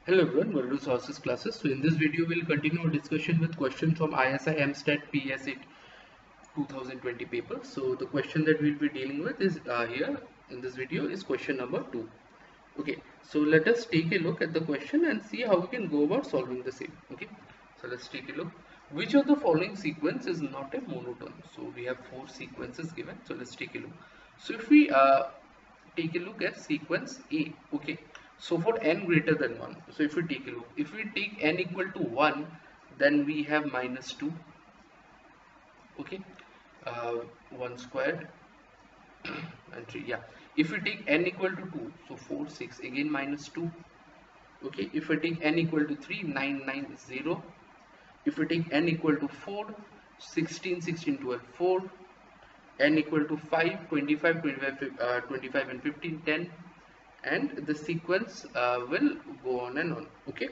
Hello everyone, welcome to Sources classes. So in this video, we'll continue our discussion with questions from ISI Mstat PSA 2020 paper. So the question that we'll be dealing with is here in this video is question number 2. Okay, so let us take a look at the question and see how we can go about solving the same. Okay, so let's take a look. Which of the following sequence is not a monotone? So we have 4 sequences given. So let's take a look. So if we take a look at sequence A. Okay, so for n greater than 1, so if we take a look, if we take n equal to 1, then we have minus 2. Okay, 1 squared and 3. Yeah, if we take n equal to 2, so 4 6, again minus 2. Okay, if we take n equal to 3, 9 9 0. If we take n equal to 4, 16 16 12 4. N equal to 5, 25 25 25 and 15 10, and the sequence will go on and on. Okay,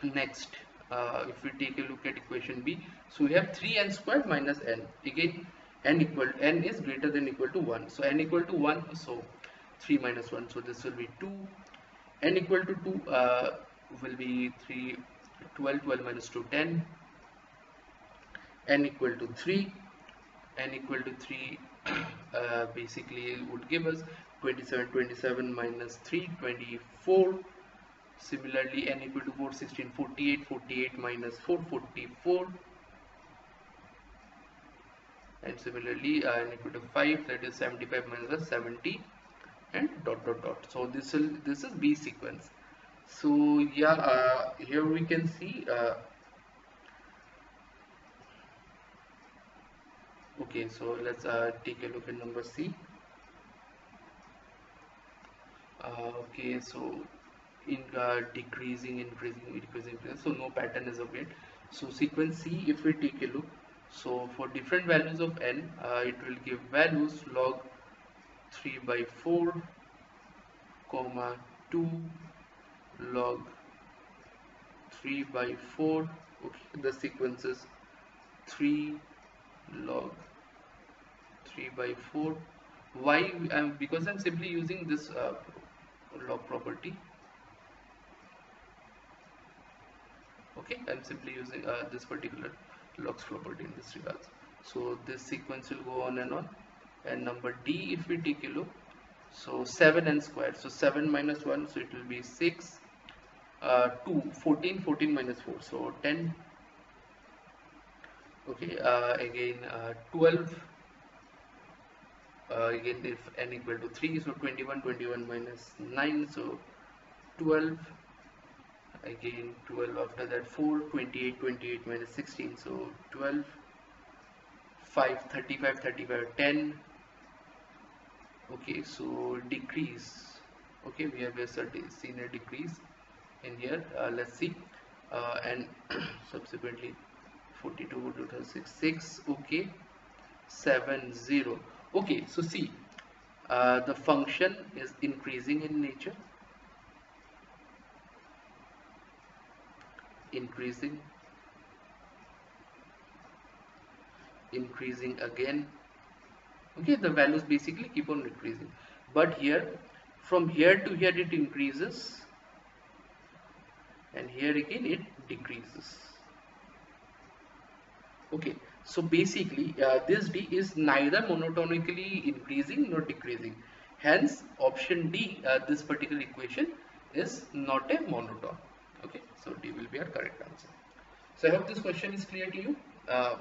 next if we take a look at equation B, so we have 3n squared minus n. Again n is greater than equal to 1, so n equal to 1, so 3 minus 1, so this will be 2. N equal to 2 will be 3 12 12 minus 2 10. N equal to 3, n equal to 3 basically would give us 27 27 minus 3 24. Similarly n equal to 4 16 48 48 minus 4 44, and similarly n equal to 5, that is 75 minus 70, and dot dot dot. So this is B sequence. So yeah, here we can see okay, so let's take a look at number C. Okay, so in decreasing, increasing, so no pattern is obtained. So sequence C, if we take a look, so for different values of n, it will give values log 3 by 4, comma 2, log 3 by 4. Okay, the sequence is 3 log 3 by 4. Why? Because I'm simply using this log property. Okay, I'm simply using this particular logs property in this regards. So this sequence will go on and on. And number D, if we take a look, so 7n squared, so 7 minus 1, so it will be 6, 2 14 14 minus 4, so 10. Okay, again 12, again if n equal to 3, so 21 21 minus 9, so 12. Again 12, after that 4 28 28 minus 16, so 12. 5 35 35 10. Okay, so decrease. Okay, we have seen a decrease in here. Let's see, and subsequently 42 6. Okay, 7 0. Okay, so see, the function is increasing in nature, increasing again. Okay, the values basically keep on increasing, but here from here to here it increases, and here again it decreases. Okay, so basically this D is neither monotonically increasing nor decreasing, hence option D, this particular equation is not a monotone. Okay, so D will be our correct answer. So I hope this question is clear to you. How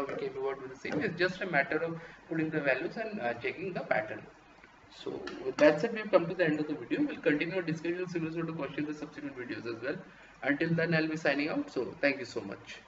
we came about with the same. It's just a matter of putting the values and checking the pattern. So with that said, we have come to the end of the video. We'll continue our discussion similar to questions in the subsequent videos as well. Until then, I'll be signing out. So thank you so much.